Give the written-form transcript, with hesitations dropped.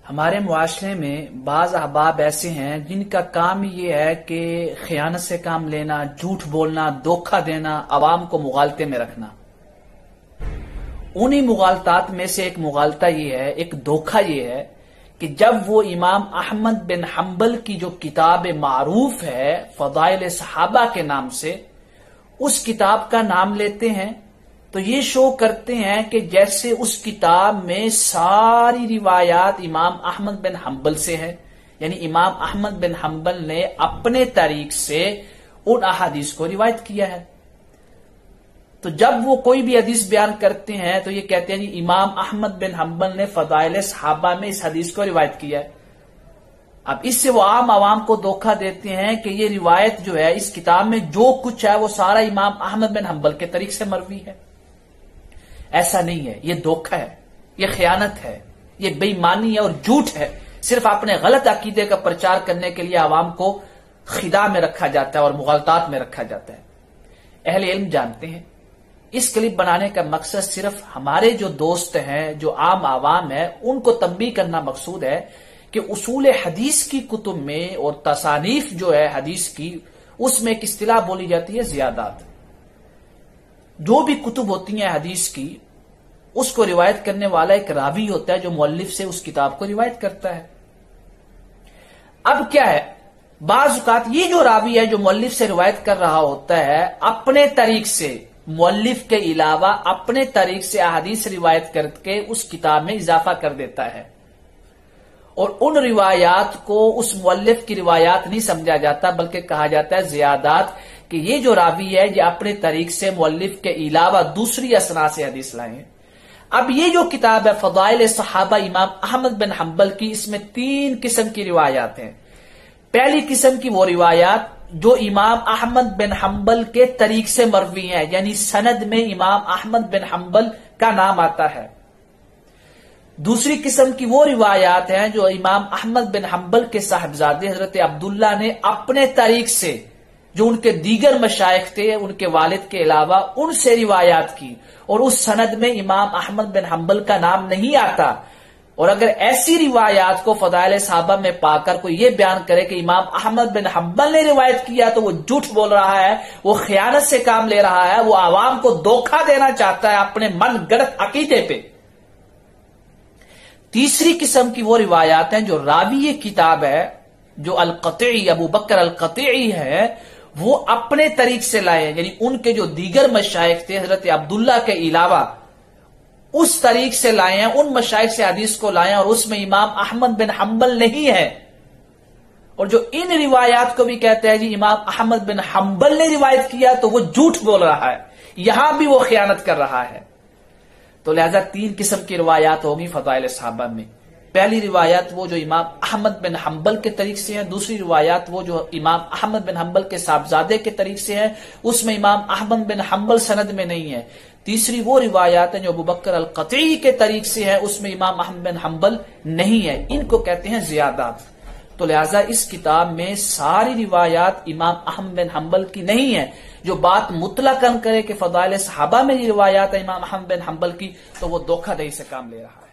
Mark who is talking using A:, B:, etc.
A: ہمارے معاشرے میں بعض احباب ایسے ہیں جن کا کام یہ ہے کہ خیانت سے کام لینا، جھوٹ بولنا، دھوکہ دینا، عوام کو مغالطے میں رکھنا۔ انہی مغالطات میں سے ایک مغالطہ یہ ہے، ایک دھوکہ یہ ہے کہ جب وہ امام احمد بن حنبل کی جو کتاب معروف ہے فضائل صحابہ کے نام سے، اس کتاب کا نام لیتے ہیں تو یہ شو کرتے ہیں کہ جیسے اس کتاب میں ساری روایات امام احمد بن حنبل سے ہے، یعنی امام احمد بن حنبل نے اپنے طریق سے ان احادیث کو روایت کیا ہے۔ تو جب وہ کوئی بھی حدیث بیان کرتے ہیں تو یہ کہتے ہیں جی امام احمد بن حنبل نے فضائل صحابہ میں اس حدیث کو روایت کیا ہے۔ اب اس سے وہ عام عوام کو دھوکہ دیتے ہیں کہ یہ روایت جو ہے اس کتاب میں جو کچھ ہے وہ سارا امام احمد بن حنبل کے طریق سے مروی ہے۔ ایسا نہیں ہے، یہ دھوکہ ہے، یہ خیانت ہے، یہ بے ایمانی ہے اور جھوٹ ہے۔ صرف اپنے غلط عقیدے کا پرچار کرنے کے لیے عوام کو خدا میں رکھا جاتا ہے اور مغالطات میں رکھا جاتا ہے۔ اہل علم جانتے ہیں اس کلپ بنانے کا مقصد صرف ہمارے جو دوست ہیں، جو عام عوام ہے، ان کو تنبیہ کرنا مقصود ہے کہ اصول حدیث کی کتب میں اور تصانیف جو ہے حدیث کی، اس میں ایک اصطلاح بولی جاتی ہے زیادات۔ جو بھی کتب ہوتی ہیں حدیث کی، اس کو روایت کرنے والا ایک راوی ہوتا ہے جو مؤلف سے اس کتاب کو روایت کرتا ہے۔ اب کیا ہے، بعض اوقات یہ جو راوی ہے جو مؤلف سے روایت کر رہا ہوتا ہے، اپنے طریق سے مؤلف کے علاوہ اپنے طریق سے احادیث روایت کر کے اس کتاب میں اضافہ کر دیتا ہے، اور ان روایات کو اس مؤلف کی روایات نہیں سمجھا جاتا بلکہ کہا جاتا ہے زیادات، کہ یہ جو راوی ہے یہ اپنے طریق سے مؤلف کے علاوہ دوسری اسناد سے حدیث لائے ہیں۔ اب یہ جو کتاب ہے فضائل صحابہ امام احمد بن حنبل کی، اس میں 3 قسم کی روایات ہیں۔ پہلی قسم کی وہ روایات جو امام احمد بن حنبل کے طریق سے مروی ہیں، یعنی سند میں امام احمد بن حنبل کا نام آتا ہے۔ دوسری قسم کی وہ روایات ہیں جو امام احمد بن حنبل کے صاحبزادے حضرت عبداللہ نے اپنے طریق سے، جو ان کے دیگر مشائخ تھے ان کے والد کے علاوہ، ان سے روایات کی، اور اس سند میں امام احمد بن حنبل کا نام نہیں آتا۔ اور اگر ایسی روایات کو فضائل صحابہ میں پا کر کوئی یہ بیان کرے کہ امام احمد بن حنبل نے روایت کیا، تو وہ جھوٹ بول رہا ہے، وہ خیانت سے کام لے رہا ہے، وہ عوام کو دھوکہ دینا چاہتا ہے اپنے من گڑت عقیدے پہ۔ تیسری قسم کی وہ روایات ہیں جو راوی کتاب ہے، جو القطعی ابو بکر القطعی ہے، وہ اپنے طریق سے لائے ہیں، یعنی ان کے جو دیگر مشائخ تھے حضرت عبداللہ کے علاوہ، اس طریق سے لائے ہیں، ان مشائخ سے حدیث کو لائے ہیں، اور اس میں امام احمد بن حنبل نہیں ہے۔ اور جو ان روایات کو بھی کہتے ہیں جی امام احمد بن حنبل نے روایت کیا، تو وہ جھوٹ بول رہا ہے، یہاں بھی وہ خیانت کر رہا ہے۔ تو لہذا 3 قسم کی روایات ہوگی فضائل صحابہ میں۔ پہلی روایات وہ جو امام احمد بن حنبل کے طریق سے ہیں، دوسری روایات وہ جو امام احمد بن حنبل کے صاحبزادے کے طریق سے ہیں، اس میں امام احمد بن حنبل سند میں نہیں ہے۔ تیسری وہ روایات ہیں جو ابو بکر القطعی کے طریق سے ہیں، اس میں امام احمد بن حنبل نہیں ہے، ان کو کہتے ہیں زیادات۔ تو لہٰذا اس کتاب میں ساری روایات امام احمد بن حنبل کی نہیں ہے۔ جو بات مطلقاً کرے کہ فضائل صحابہ میں یہ روایات ہے امام احمد بن حنبل کی، تو وہ دھوکہ دہی سے کام لے رہا ہے۔